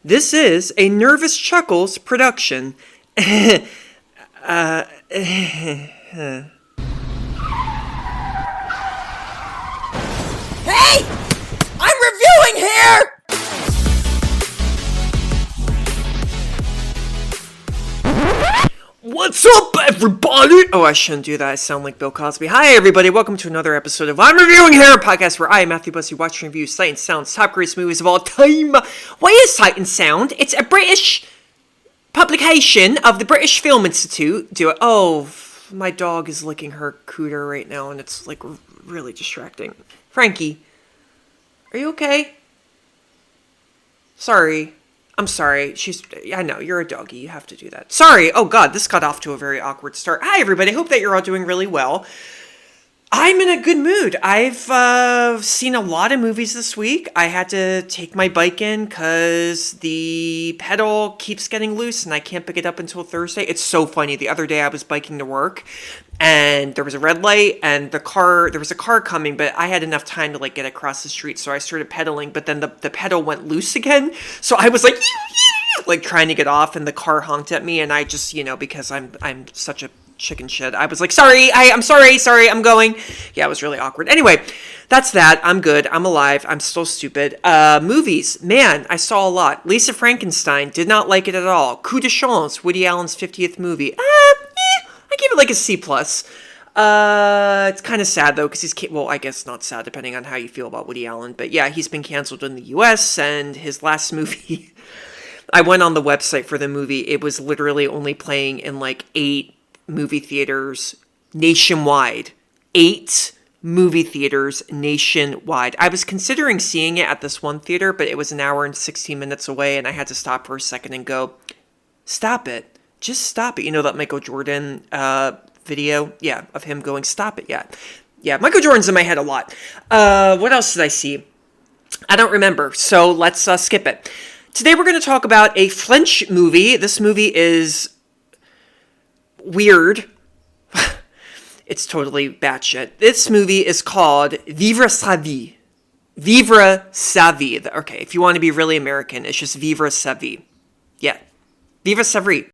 This is a Nervous Chuckles production. Hey! I'm reviewing here! What's up, everybody? Oh, I shouldn't do that. I sound like Bill Cosby. Hi, everybody. Welcome to another episode of I'm Reviewing Here, a podcast where I, Matthew Bussey, watch and review Sight and Sound's top greatest movies of all time. What is Sight and Sound? It's a British publication of the British Film Institute. Oh, my dog is licking her cooter right now, and it's, like, really distracting. Frankie, are you okay? Sorry. I'm sorry. I know, you're a doggy. You have to do that. Sorry. Oh, God, this got off to a very awkward start. Hi, everybody. Hope that you're all doing really well. I'm in a good mood. I've seen a lot of movies this week. I had to take my bike in because the pedal keeps getting loose and I can't pick it up until Thursday. It's so funny. The other day I was biking to work and there was a red light and there was a car coming, but I had enough time to like get across the street. So I started pedaling, but then the pedal went loose again. So I was like trying to get off and the car honked at me. And I just, because I'm such a chicken shit, I was like, sorry, I'm sorry, I'm going. Yeah, it was really awkward. Anyway, that's that. I'm good. I'm alive. I'm still stupid. Movies. Man, I saw a lot. Lisa Frankenstein, did not like it at all. Coup de Chance, Woody Allen's 50th movie. I gave it like a C+. It's kind of sad though, because I guess not sad depending on how you feel about Woody Allen. But yeah, he's been canceled in the US and his last movie, I went on the website for the movie. It was literally only playing in like 8 movie theaters nationwide. 8 movie theaters nationwide. I was considering seeing it at this one theater, but it was an hour and 16 minutes away, and I had to stop for a second and go, stop it. Just stop it. You know that Michael Jordan video? Yeah, of him going, stop it. Yeah, Michael Jordan's in my head a lot. What else did I see? I don't remember, so let's skip it. Today we're going to talk about a French movie. This movie is weird. It's totally batshit. This movie is called Vivre sa vie. Vivre sa vie. Okay, if you want to be really American, it's just Vivre sa vie. Yeah. Vivre sa vie.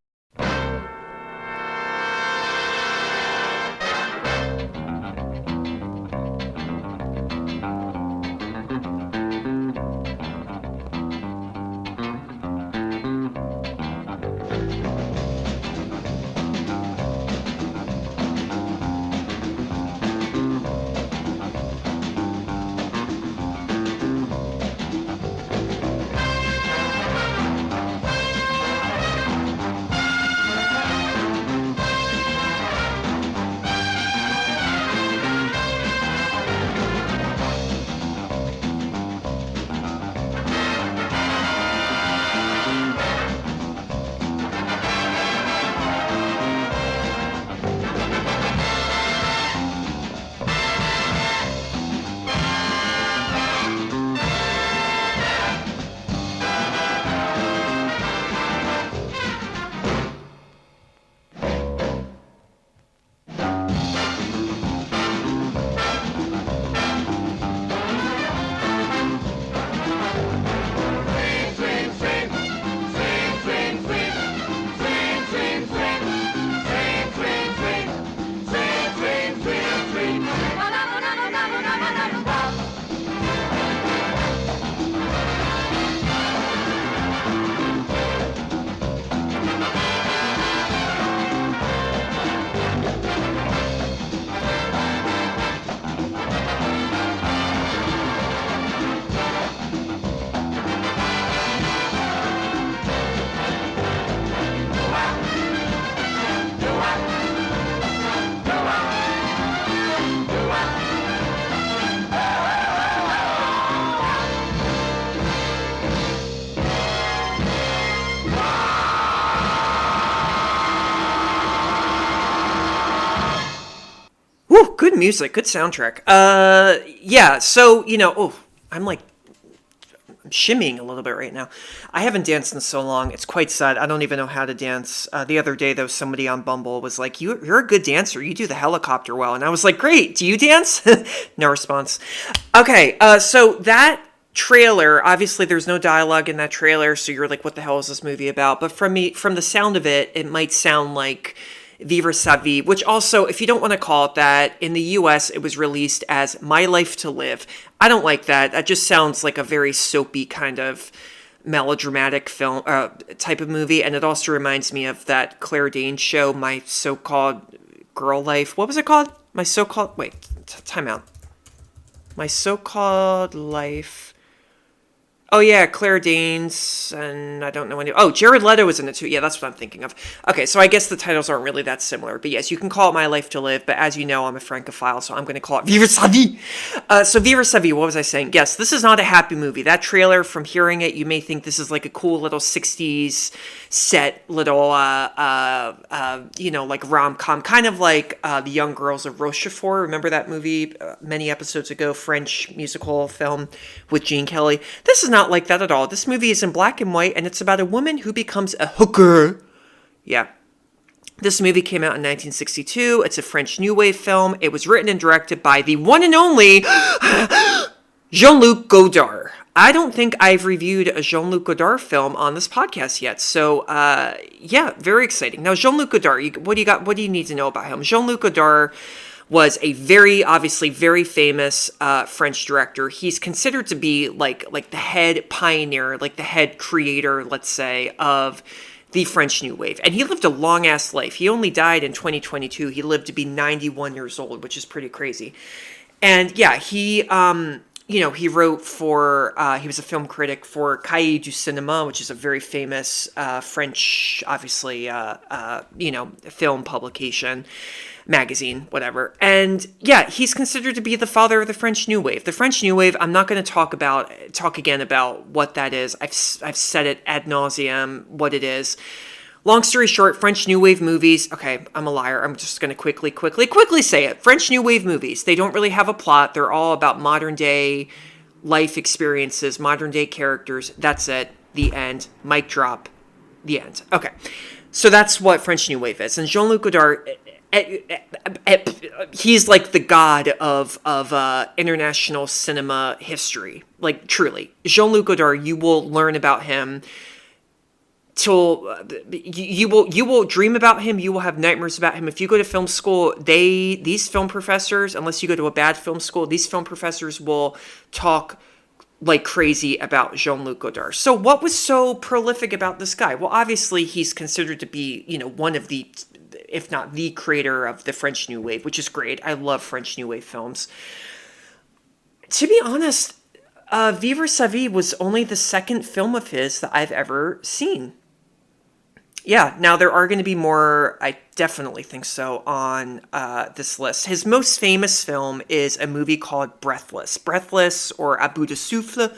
Good music, good soundtrack. Yeah, so, I'm shimmying a little bit right now. I haven't danced in so long. It's quite sad. I don't even know how to dance. The other day, though, somebody on Bumble was like, you're a good dancer. You do the helicopter well. And I was like, great. Do you dance? No response. Okay, so that trailer, obviously there's no dialogue in that trailer, so you're like, what the hell is this movie about? But from the sound of it, it might sound like Vivre sa vie, which also, if you don't want to call it that, in the US, it was released as My Life to Live. I don't like that. That just sounds like a very soapy kind of melodramatic film type of movie, and it also reminds me of that Claire Danes show, My So-Called Girl Life. What was it called? Time out. My So-Called Life. Oh, yeah, Claire Danes, and I don't know any... Oh, Jared Leto was in it, too. Yeah, that's what I'm thinking of. Okay, so I guess the titles aren't really that similar. But yes, you can call it My Life to Live, but as you know, I'm a Francophile, so I'm going to call it Vivre sa vie. So Vivre sa vie, what was I saying? Yes, this is not a happy movie. That trailer, from hearing it, you may think this is like a cool little 60s set, little, like rom-com, kind of like The Young Girls of Rochefort. Remember that movie many episodes ago, French musical film with Gene Kelly? This is not like that at all. This movie is in black and white, and it's about a woman who becomes a hooker. Yeah. This movie came out in 1962. It's a French New Wave film. It was written and directed by the one and only Jean-Luc Godard. I don't think I've reviewed a Jean-Luc Godard film on this podcast yet. So, yeah, very exciting. Now, Jean-Luc Godard, what do you need to know about him? Jean-Luc Godard was a obviously very famous French director. He's considered to be like the head pioneer, like the head creator, let's say, of the French New Wave. And he lived a long-ass life. He only died in 2022. He lived to be 91 years old, which is pretty crazy. And yeah, he wrote for, he was a film critic for Cahiers du Cinéma, which is a very famous French, obviously, film publication, magazine, whatever. And yeah, he's considered to be the father of the French New Wave. The French New Wave, I'm not going to talk again about what that is. I've said it ad nauseum, what it is. Long story short, French New Wave movies, okay, I'm a liar. I'm just going to quickly say it. French New Wave movies, they don't really have a plot. They're all about modern day life experiences, modern day characters. That's it. The end. Mic drop. The end. Okay. So that's what French New Wave is. And Jean-Luc Godard, he's like the god of international cinema history. Like, truly. Jean-Luc Godard, you will learn about him till you will dream about him. You will have nightmares about him. If you go to film school, these film professors, unless you go to a bad film school, these film professors will talk like crazy about Jean-Luc Godard. So what was so prolific about this guy? Well, obviously he's considered to be, one of the, if not the creator of the French New Wave, which is great. I love French New Wave films. To be honest, Vivre sa vie was only the second film of his that I've ever seen. Yeah, now there are going to be more, I definitely think so, on this list. His most famous film is a movie called Breathless, or À bout de souffle.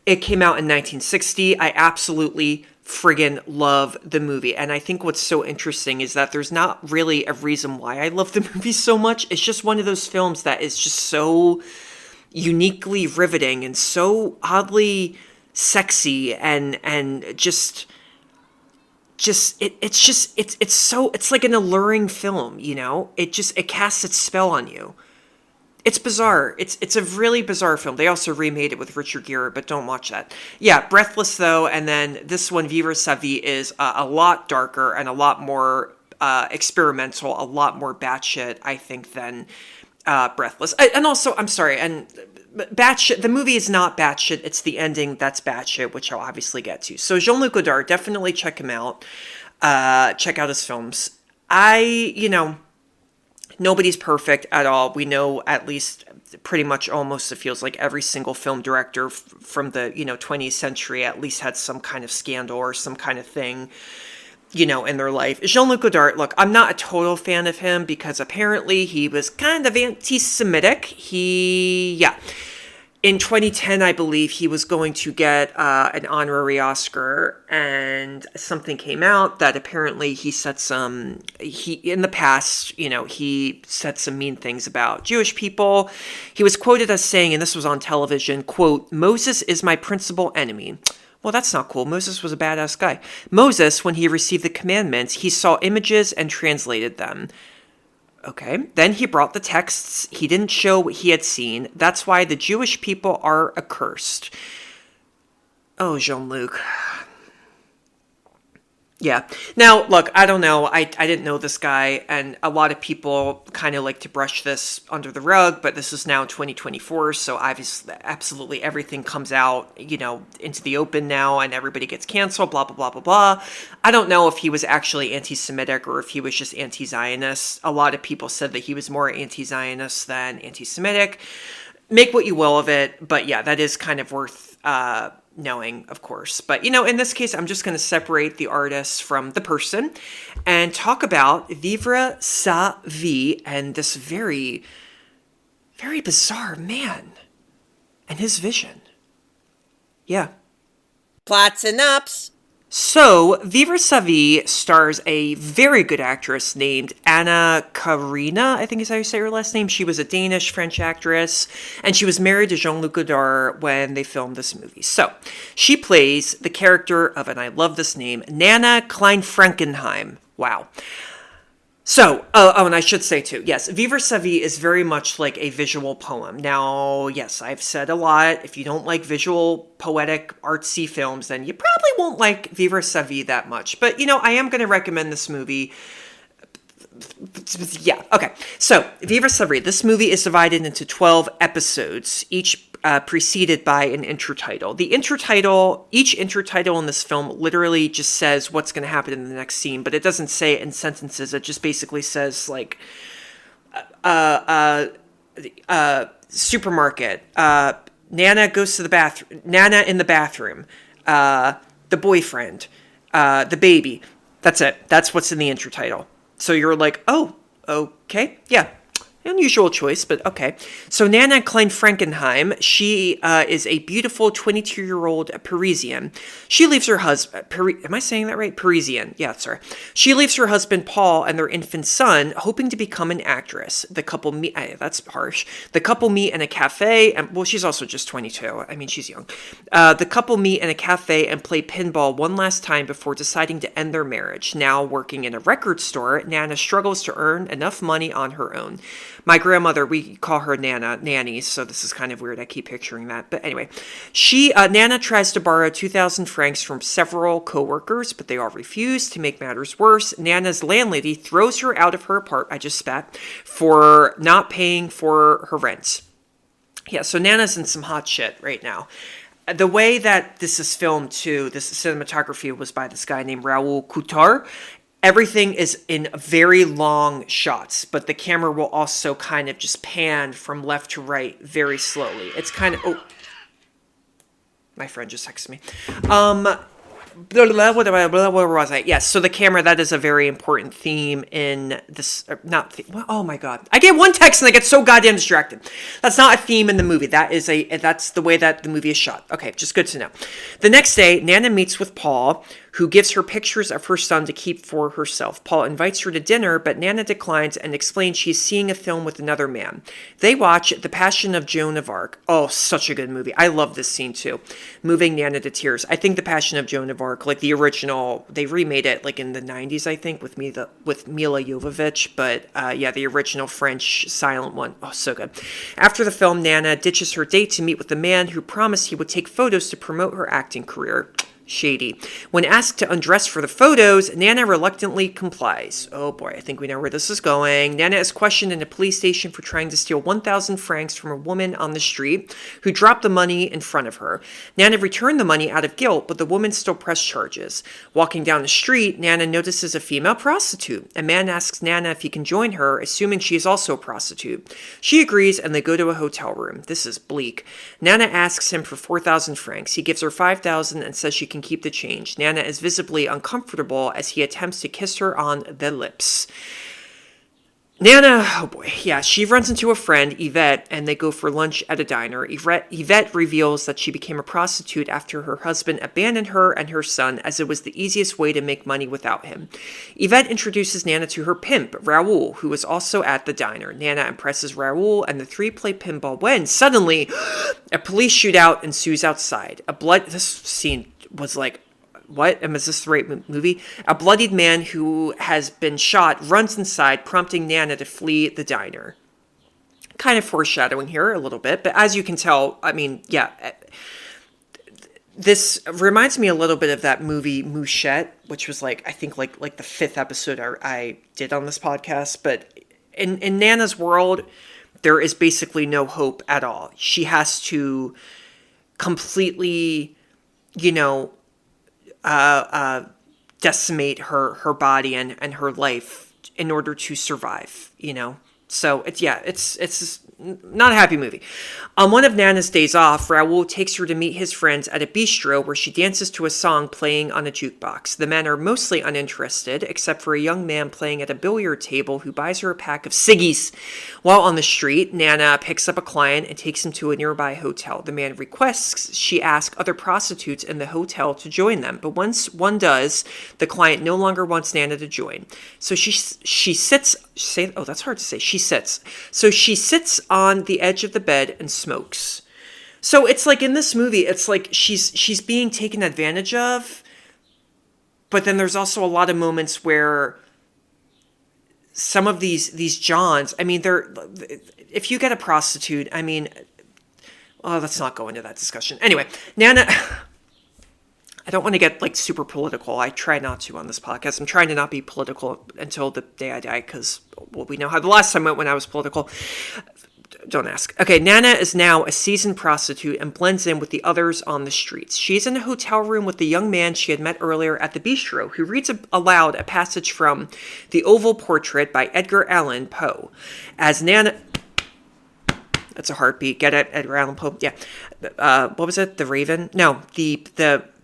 It came out in 1960. I absolutely friggin' love the movie. And I think what's so interesting is that there's not really a reason why I love the movie so much. It's just one of those films that is just so uniquely riveting and so oddly sexy and just it's like an alluring film, it casts its spell on you. It's bizarre. It's a really bizarre film. They also remade it with Richard Gere, but don't watch that. Yeah, Breathless though, and then this one, Vivre sa vie, is a lot darker and a lot more experimental, a lot more batshit, I think, than Breathless. And also, I'm sorry, and batshit, the movie is not batshit, it's the ending that's batshit, which I'll obviously get to. So Jean-Luc Godard, definitely check him out. Check out his films. Nobody's perfect at all. We know at least pretty much almost, it feels like every single film director from the, 20th century at least had some kind of scandal or some kind of thing, in their life. Jean-Luc Godard, look, I'm not a total fan of him because apparently he was kind of anti-Semitic. In 2010, I believe, he was going to get an honorary Oscar, and something came out that apparently he said in the past, he said some mean things about Jewish people. He was quoted as saying, and this was on television, quote, "Moses is my principal enemy." Well, that's not cool. Moses was a badass guy. Moses, when he received the commandments, he saw images and translated them. Okay. Then he brought the texts. He didn't show what he had seen. That's why the Jewish people are accursed. Oh, Jean-Luc. Yeah. Now, look, I don't know. I didn't know this guy, and a lot of people kind of like to brush this under the rug, but this is now 2024, so obviously, absolutely everything comes out, into the open now, and everybody gets canceled, blah, blah, blah, blah, blah. I don't know if he was actually anti-Semitic or if he was just anti-Zionist. A lot of people said that he was more anti-Zionist than anti-Semitic. Make what you will of it, but yeah, that is kind of worth knowing, of course. But, in this case, I'm just going to separate the artist from the person and talk about Vivre sa vie and this very, very bizarre man and his vision. Yeah. Plots and ups. So, Vivre sa vie stars a very good actress named Anna Karina, I think is how you say her last name. She was a Danish-French actress, and she was married to Jean-Luc Godard when they filmed this movie. So, she plays the character of, and I love this name, Nana Kleinfrankenheim. Wow. So, and I should say too, yes, Vivre sa vie is very much like a visual poem. Now, yes, I've said a lot. If you don't like visual, poetic, artsy films, then you probably won't like Vivre sa vie that much. But, I am going to recommend this movie. Yeah, okay. So, Vivre sa vie, this movie is divided into 12 episodes, each preceded by an intertitle. Each intertitle in this film literally just says what's going to happen in the next scene, but it doesn't say it in sentences. It just basically says like, supermarket, Nana goes to the bathroom, Nana in the bathroom, the boyfriend, the baby. That's it. That's what's in the intertitle. So you're like, oh, okay, yeah. Unusual choice, but okay. So Nana Kleinfrankenheim, she is a beautiful 22-year-old Parisian. She leaves her husband, am I saying that right? Parisian, yeah, sorry. She leaves her husband Paul and their infant son, hoping to become an actress. The couple meet, that's harsh. The couple meet in a cafe, and well, she's also just 22. I mean, she's young. The couple meet in a cafe and play pinball one last time before deciding to end their marriage. Now working in a record store, Nana struggles to earn enough money on her own. My grandmother, we call her Nanny, so this is kind of weird. I keep picturing that. But anyway, Nana tries to borrow 2,000 francs from several co-workers, but they all refuse. To make matters worse, Nana's landlady throws her out of her apartment, I just spat, for not paying for her rent. Yeah, so Nana's in some hot shit right now. The way that this is filmed, too, this cinematography was by this guy named Raoul Coutard. Everything is in very long shots, but the camera will also kind of just pan from left to right very slowly. It's kind of... Oh, my friend just texted me. Where was I? Yes, so the camera, that is a very important theme in this, oh my god. I get one text and I get so goddamn distracted. That's not a theme in the movie. That's the way that the movie is shot. Okay, just good to know. The next day, Nana meets with Paul, who gives her pictures of her son to keep for herself. Paul invites her to dinner, but Nana declines and explains she's seeing a film with another man. They watch The Passion of Joan of Arc. Oh, such a good movie. I love this scene too. Moving Nana to tears. I think The Passion of Joan of Arc, like the original, they remade it like in the 90s, I think, with Mila Jovovich. But yeah, the original French silent one. Oh, so good. After the film, Nana ditches her date to meet with the man who promised he would take photos to promote her acting career. Shady. When asked to undress for the photos, Nana reluctantly complies. Oh boy, I think we know where this is going. Nana is questioned in a police station for trying to steal 1,000 francs from a woman on the street who dropped the money in front of her. Nana returned the money out of guilt, but the woman still pressed charges. Walking down the street, Nana notices a female prostitute. A man asks Nana if he can join her, assuming she is also a prostitute. She agrees and they go to a hotel room. This is bleak. Nana asks him for 4,000 francs. He gives her 5,000 and says she can keep the change. Nana is visibly uncomfortable as he attempts to kiss her on the lips. Nana, oh boy, yeah, she runs into a friend, Yvette, and they go for lunch at a diner. Yvette reveals that she became a prostitute after her husband abandoned her and her son, as it was the easiest way to make money without him. Yvette introduces Nana to her pimp, Raoul, who is also at the diner. Nana impresses Raoul, and the three play pinball when, suddenly, a police shootout ensues outside. This scene was like, what? Is this the right movie? A bloodied man who has been shot runs inside, prompting Nana to flee the diner. Kind of foreshadowing here a little bit, but as you can tell, I mean, yeah, this reminds me a little bit of that movie Mouchette, which was like, I think like the 5th episode I did on this podcast. But in Nana's world, there is basically no hope at all. She has to completely, decimate her body and her life in order to survive, So it's not a happy movie. On one of Nana's days off, Raoul takes her to meet his friends at a bistro where she dances to a song playing on a jukebox. The men are mostly uninterested, except for a young man playing at a billiard table who buys her a pack of ciggies. While on the street, Nana picks up a client and takes him to a nearby hotel. The man requests she ask other prostitutes in the hotel to join them, but once one does, the client no longer wants Nana to join. So she sits. That's hard to say. She sits. So she sits on the edge of the bed and smokes. So it's like in this movie, it's like she's being taken advantage of, but then there's also a lot of moments where some of these Johns, I mean, if you get a prostitute, I mean, let's not go into that discussion. Anyway, Nana, I don't want to get like super political. I try not to on this podcast. I'm trying to not be political until the day I die because, well, we know how the last time went when I was political. Don't ask. Okay, Nana is now a seasoned prostitute and blends in with the others on the streets. She's in a hotel room with the young man she had met earlier at the bistro, who reads aloud a passage from The Oval Portrait by Edgar Allan Poe. As Nana... That's a heartbeat. Get it? Edgar Allan Poe? Yeah. What was it? The Raven? No, the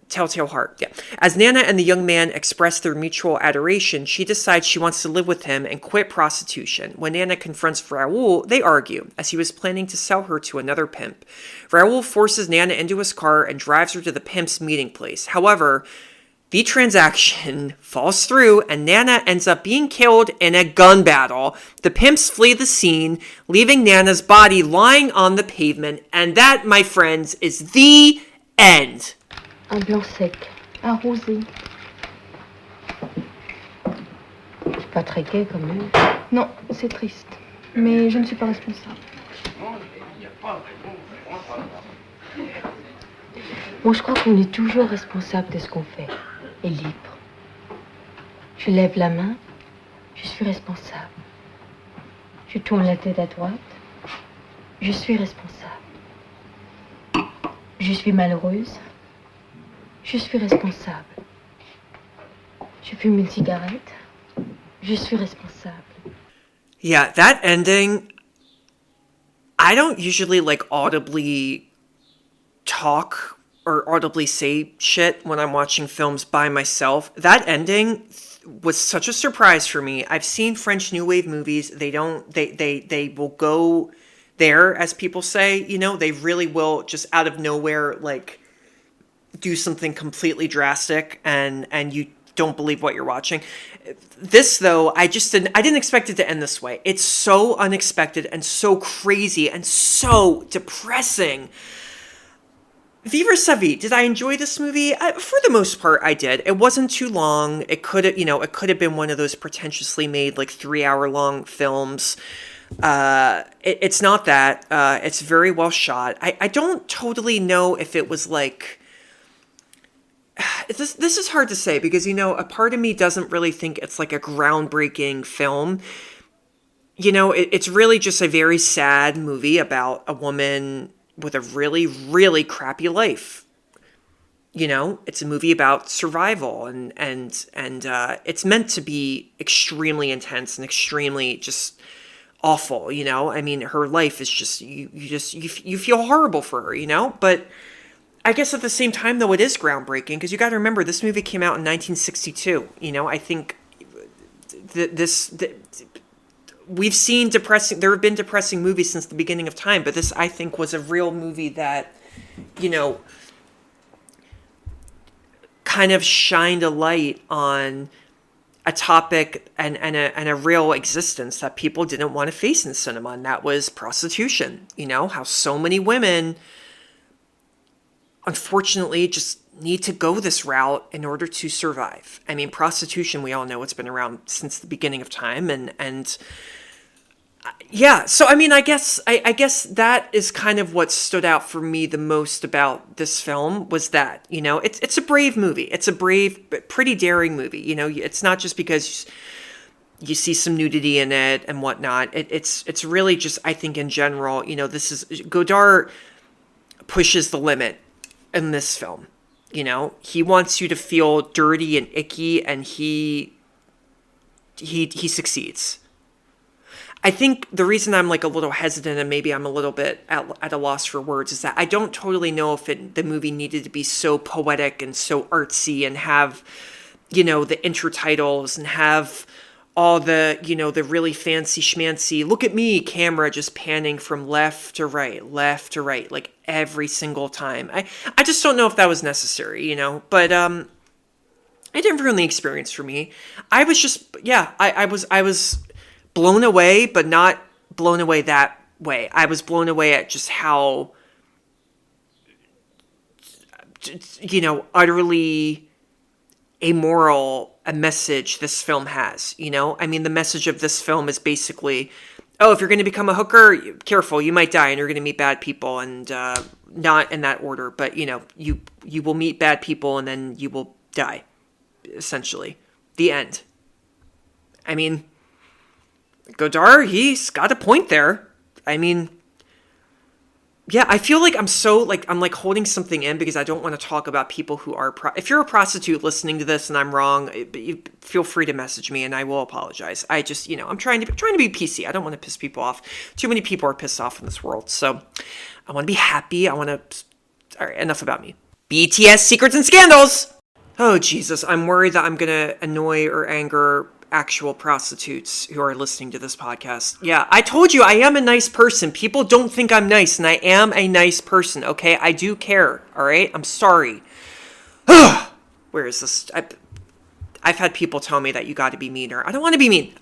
Telltale Heart. Yeah. As Nana and the young man express their mutual adoration, she decides she wants to live with him and quit prostitution. When Nana confronts Raoul, they argue, as he was planning to sell her to another pimp. Raoul forces Nana into his car and drives her to the pimp's meeting place. However, the transaction falls through and Nana ends up being killed in a gun battle. The pimps flee the scene, leaving Nana's body lying on the pavement. And that, my friends, is the end. Un blanc sec, un rosé. C'est pas très gai quand même. Non, c'est triste. Mais je ne suis pas responsable. Moi, je crois qu'on est toujours responsable de ce qu'on fait. Et libre. Je lève la main, je suis responsable. Je tourne la tête à droite, je suis responsable. Je suis malheureuse. Je suis responsable. Je fume une cigarette. Je suis responsable. Yeah, that ending, I don't usually like audibly talk or audibly say shit when I'm watching films by myself. That ending was such a surprise for me. I've seen French New Wave movies. They will go there, as people say, they really will just out of nowhere, like, do something completely drastic and you don't believe what you're watching. This, though, I didn't expect it to end this way. It's so unexpected and so crazy and so depressing. Vivre sa vie. Did I enjoy this movie? For the most part, I did. It wasn't too long. It could have been one of those pretentiously made, like, 3-hour-long films. It's not that. It's very well shot. I don't totally know if it was, like... This is hard to say because, a part of me doesn't really think it's like a groundbreaking film. It's really just a very sad movie about a woman with a really, really crappy life. It's a movie about survival and it's meant to be extremely intense and extremely just awful, I mean, her life is just, you feel horrible for her, but I guess at the same time, though, it is groundbreaking because you got to remember this movie came out in 1962. I think we've seen depressing. There have been depressing movies since the beginning of time, but this, I think, was a real movie that, kind of shined a light on a topic and a real existence that people didn't want to face in cinema, and that was prostitution. How so many women unfortunately just need to go this route in order to survive. I mean, prostitution, we all know it's been around since the beginning of time, and yeah. So I mean, I guess that is kind of what stood out for me the most about this film, was that, you know, it's a brave movie. It's a brave, but pretty daring movie. You know, it's not just because you see some nudity in it and whatnot. It's really just, I think in general, you know, this is Godard pushes the limit in this film. You know, he wants you to feel dirty and icky, and he succeeds. I think the reason I'm like a little hesitant, and maybe I'm a little bit at a loss for words, is that I don't totally know if the movie needed to be so poetic and so artsy and have, you know, the intertitles and have all the, you know, the really fancy schmancy, look at me camera just panning from left to right, like every single time. I just don't know if that was necessary, you know, but it didn't ruin the experience for me. I was just, yeah, I was blown away, but not blown away that way. I was blown away at just how, you know, utterly amoral a message this film has, you know? I mean, the message of this film is basically, oh, if you're going to become a hooker, careful, you might die and you're going to meet bad people, and not in that order, but, you know, you will meet bad people and then you will die, essentially. The end. I mean, Godard, he's got a point there. I mean, yeah, I feel like I'm like holding something in because I don't want to talk about people who are, if you're a prostitute listening to this and I'm wrong, you feel free to message me and I will apologize. I just, you know, I'm trying to be PC. I don't want to piss people off. Too many people are pissed off in this world. So I want to be happy. All right, enough about me. BTS Secrets and Scandals. Oh, Jesus. I'm worried that I'm going to annoy or anger actual prostitutes who are listening to this podcast. Yeah, I told you I am a nice person. People don't think I'm nice, and I am a nice person, okay? I do care, all right? I'm sorry. Where is this? I've had people tell me that you got to be meaner. I don't want to be mean.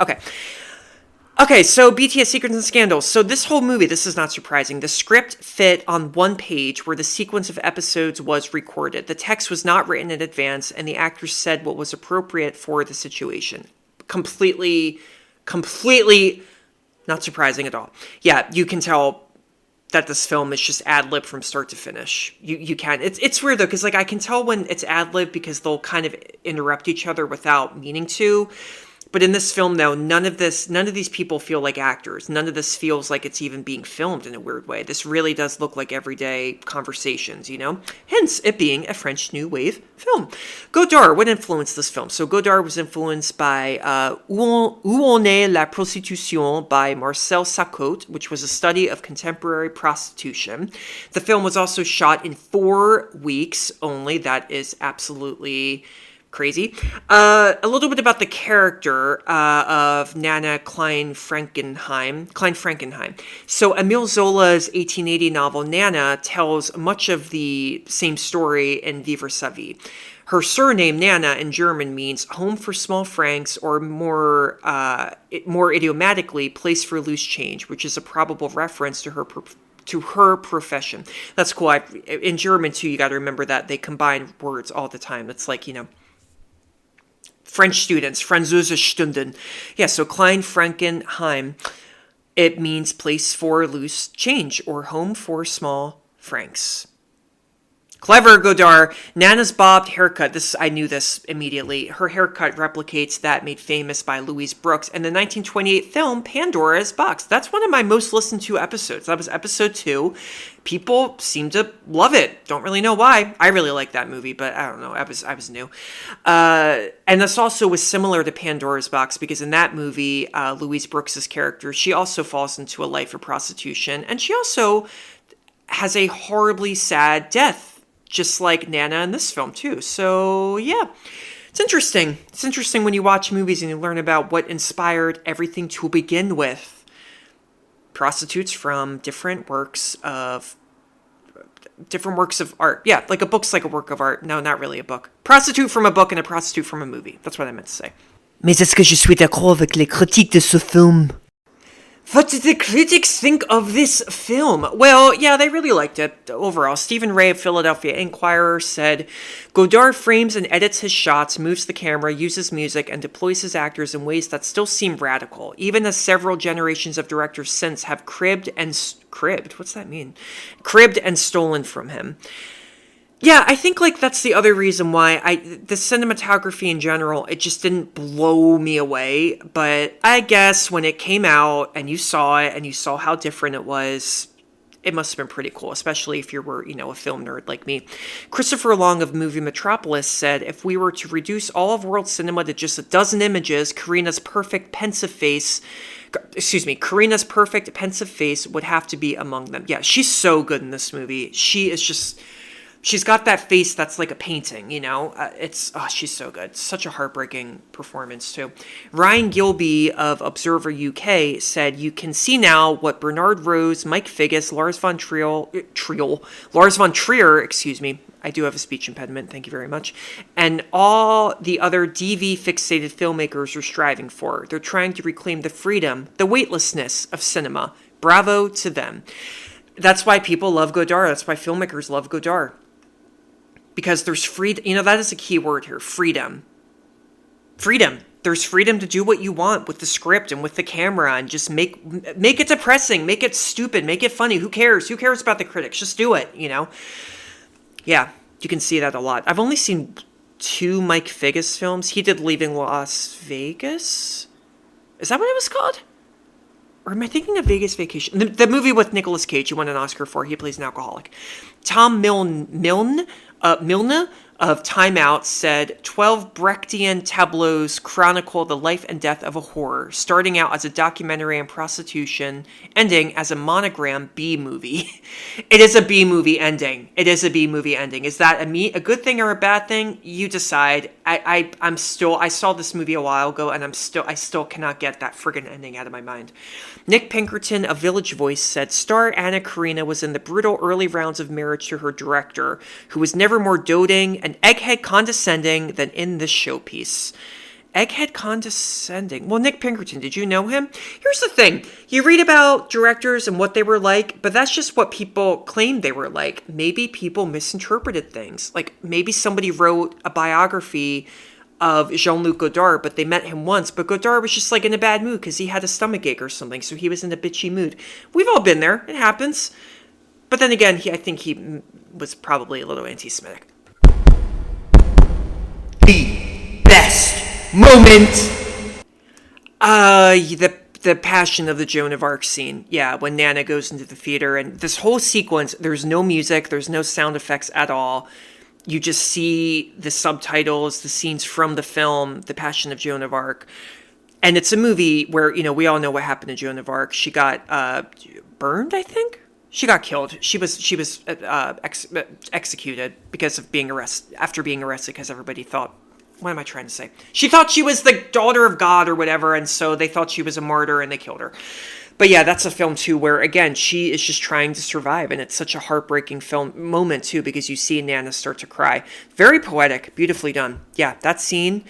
Okay, so BTS Secrets and Scandals. So this whole movie, this is not surprising. The script fit on one page where the sequence of episodes was recorded. The text was not written in advance, and the actors said what was appropriate for the situation. Completely not surprising at all. Yeah, you can tell that this film is just ad-lib from start to finish. You can. It's weird though, because like I can tell when it's ad-lib because they'll kind of interrupt each other without meaning to. But in this film, though, none of these people feel like actors. None of this feels like it's even being filmed in a weird way. This really does look like everyday conversations, you know? Hence, it being a French New Wave film. Godard, what influenced this film? So Godard was influenced by Où on est la prostitution by Marcel Sacote, which was a study of contemporary prostitution. The film was also shot in 4 weeks only. That is absolutely crazy. A little bit about the character of Nana Kleinfrankenheim. So Emile Zola's 1880 novel Nana tells much of the same story in Vivre sa vie. Her surname Nana in German means home for small francs, or more idiomatically, place for loose change, which is a probable reference to her profession. That's cool. In German too, you got to remember that they combine words all the time. It's like, you know, French students, Französischstunden. Yeah, so Kleinfrankenheim, it means place for loose change or home for small francs. Clever, Godard. Nana's bobbed haircut. I knew this immediately. Her haircut replicates that made famous by Louise Brooks in the 1928 film Pandora's Box. That's one of my most listened to episodes. That was episode 2. People seem to love it. Don't really know why. I really like that movie, but I don't know. I was new. And this also was similar to Pandora's Box because in that movie, Louise Brooks's character, she also falls into a life of prostitution, and she also has a horribly sad death, just like Nana in this film too. So yeah, it's interesting. It's interesting when you watch movies and you learn about what inspired everything to begin with. Prostitutes from different works of art. Yeah, like a book's like a work of art. No, not really a book. Prostitute from a book and a prostitute from a movie. That's what I meant to say. Mais est-ce que je suis d'accord avec les critiques de ce film? What did the critics think of this film? Well, yeah, they really liked it overall. Stephen Ray of Philadelphia Inquirer said, Godard frames and edits his shots, moves the camera, uses music, and deploys his actors in ways that still seem radical, even as several generations of directors since have cribbed and stolen from him. Yeah, I think like that's the other reason why the cinematography in general, it just didn't blow me away. But I guess when it came out and you saw it and you saw how different it was, it must have been pretty cool, especially if you were, a film nerd like me. Christopher Long of Movie Metropolis said, if we were to reduce all of world cinema to just a dozen images, Karina's perfect pensive face would have to be among them. Yeah, she's so good in this movie. She's got that face that's like a painting, she's so good. Such a heartbreaking performance, too. Ryan Gilbey of Observer UK said, you can see now what Bernard Rose, Mike Figgis, Lars von Trier, I do have a speech impediment, thank you very much, and all the other DV-fixated filmmakers are striving for. They're trying to reclaim the freedom, the weightlessness of cinema. Bravo to them. That's why people love Godard. That's why filmmakers love Godard. Because there's freedom, that is a key word here, freedom. Freedom. There's freedom to do what you want with the script and with the camera and just make it depressing, make it stupid, make it funny. Who cares? Who cares about the critics? Just do it, Yeah, you can see that a lot. I've only seen 2 Mike Figgis films. He did Leaving Las Vegas. Is that what it was called? Or am I thinking of Vegas Vacation? The movie with Nicolas Cage, he won an Oscar for. He plays an alcoholic. Tom Milne of Time Out said, 12 Brechtian tableaus chronicle the life and death of a whore, starting out as a documentary on prostitution, ending as a monogram B-movie. It is a B-movie ending. Is that a good thing or a bad thing? You decide. I saw this movie a while ago, and I still cannot get that friggin' ending out of my mind. Nick Pinkerton of Village Voice said, star Anna Karina was in the brutal early rounds of marriage to her director, who was never more doting and egghead condescending than in this showpiece. Egghead condescending. Well, Nick Pinkerton, did you know him? Here's the thing. You read about directors and what they were like, but that's just what people claimed they were like. Maybe people misinterpreted things. Like, maybe somebody wrote a biography of Jean-Luc Godard, but they met him once, but Godard was just like in a bad mood because he had a stomachache or something, so he was in a bitchy mood. We've all been there. It happens. But then again, I think he was probably a little anti-Semitic. The best moment. The Passion of the Joan of Arc scene. Yeah, when Nana goes into the theater, and this whole sequence, there's no music, there's no sound effects at all. You just see the subtitles, the scenes from the film, The Passion of Joan of Arc. And it's a movie where, we all know what happened to Joan of Arc. She got burned, I think? She got killed. She was executed because of after being arrested, because everybody thought, what am I trying to say? She thought she was the daughter of God or whatever, and so they thought she was a martyr and they killed her. But yeah, that's a film too where, again, she is just trying to survive, and it's such a heartbreaking moment too, because you see Nana start to cry. Very poetic, beautifully done. Yeah, that scene.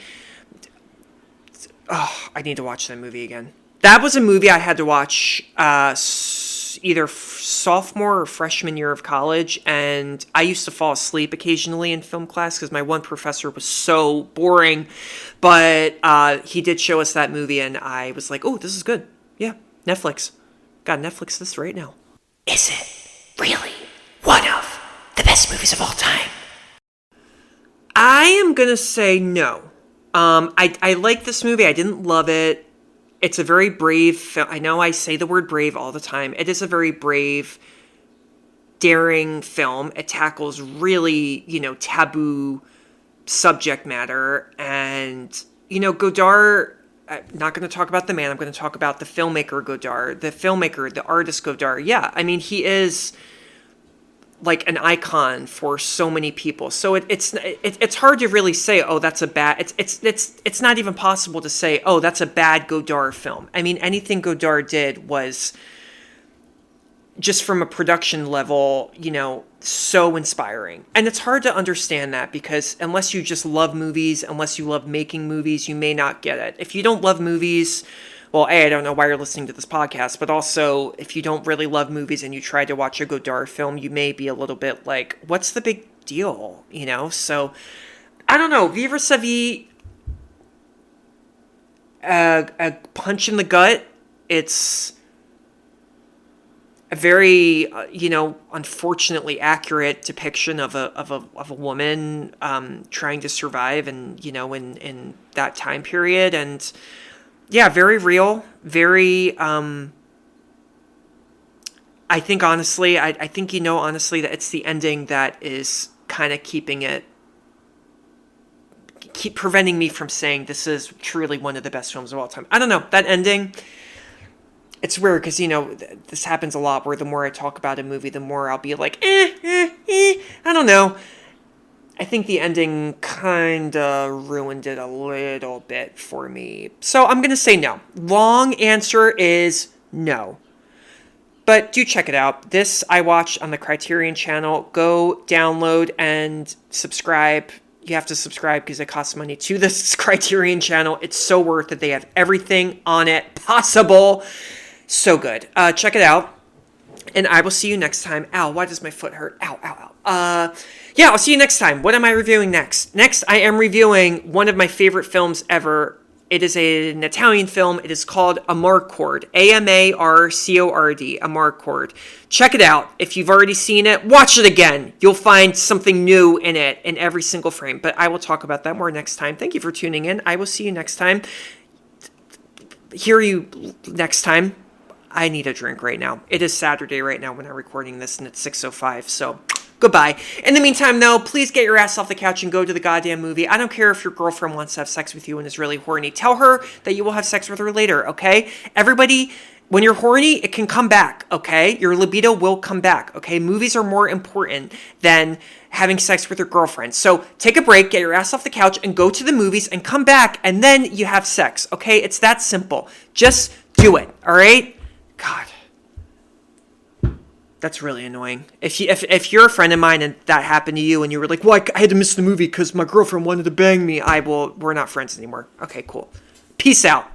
Oh, I need to watch that movie again. That was a movie I had to watch either sophomore or freshman year of college, and I used to fall asleep occasionally in film class because my one professor was so boring, but he did show us that movie, and I was like, oh, this is good. Yeah. Netflix. Got Netflix this right now. Is it really one of the best movies of all time? I am going to say no. I like this movie. I didn't love it. It's a very brave film. I know I say the word brave all the time. It is a very brave, daring film. It tackles really, taboo subject matter. And, Godard... I'm not going to talk about the man. I'm going to talk about the filmmaker Godard, the artist Godard. Yeah, I mean, he is like an icon for so many people. So it's hard to really say, oh, that's a bad. It's not even possible to say, oh, that's a bad Godard film. I mean, anything Godard did was just from a production level, so inspiring. And it's hard to understand that because unless you just love movies, unless you love making movies, you may not get it. If you don't love movies, well, A, I don't know why you're listening to this podcast, but also if you don't really love movies and you try to watch a Godard film, you may be a little bit like, what's the big deal? You know? So, I don't know. Vivre sa vie, a punch in the gut. It's a very, unfortunately accurate depiction of a woman trying to survive and, in that time period. And yeah, very real, very, I think honestly, I think, honestly that it's the ending that is kind of keep preventing me from saying this is truly one of the best films of all time. I don't know, that ending, it's weird because, this happens a lot where the more I talk about a movie, the more I'll be like, I don't know. I think the ending kind of ruined it a little bit for me. So I'm going to say no. Long answer is no. But do check it out. This I watched on the Criterion channel. Go download and subscribe. You have to subscribe because it costs money to this Criterion channel. It's so worth it. They have everything on it possible. So good. Check it out. And I will see you next time. Ow, why does my foot hurt? Ow, ow, ow. Yeah, I'll see you next time. What am I reviewing next? Next, I am reviewing one of my favorite films ever. It is an Italian film. It is called Amarcord. Amarcord. Amarcord. Check it out. If you've already seen it, watch it again. You'll find something new in it in every single frame. But I will talk about that more next time. Thank you for tuning in. I will see you next time. Hear you next time. I need a drink right now. It is Saturday right now when I'm recording this, and it's 6:05, so goodbye. In the meantime, though, please get your ass off the couch and go to the goddamn movie. I don't care if your girlfriend wants to have sex with you and is really horny. Tell her that you will have sex with her later, okay? Everybody, when you're horny, it can come back, okay? Your libido will come back, okay? Movies are more important than having sex with your girlfriend. So take a break, get your ass off the couch, and go to the movies and come back, and then you have sex, okay? It's that simple. Just do it, all right? God, that's really annoying. If you're a friend of mine and that happened to you and you were like, well, I had to miss the movie because my girlfriend wanted to bang me, we're not friends anymore. Okay, cool. Peace out.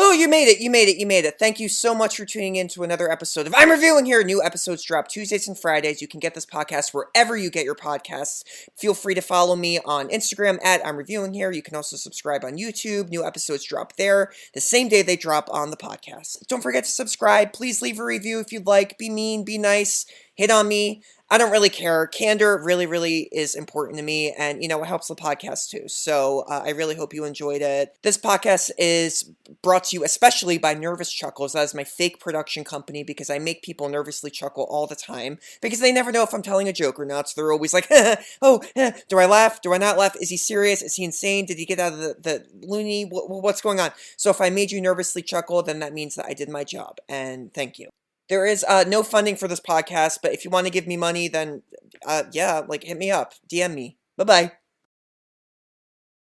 Oh, you made it. Thank you so much for tuning in to another episode of I'm Reviewing Here. New episodes drop Tuesdays and Fridays. You can get this podcast wherever you get your podcasts. Feel free to follow me on Instagram at I'm Reviewing Here. You can also subscribe on YouTube. New episodes drop there the same day they drop on the podcast. Don't forget to subscribe. Please leave a review if you'd like. Be mean, be nice, hit on me. I don't really care. Candor really, really is important to me, and, it helps the podcast too. So I really hope you enjoyed it. This podcast is brought to you especially by Nervous Chuckles. That is my fake production company because I make people nervously chuckle all the time because they never know if I'm telling a joke or not. So they're always like, do I laugh? Do I not laugh? Is he serious? Is he insane? Did he get out of the loony? What's going on? So if I made you nervously chuckle, then that means that I did my job, and thank you. There is no funding for this podcast, but if you want to give me money, then, hit me up. DM me. Bye-bye.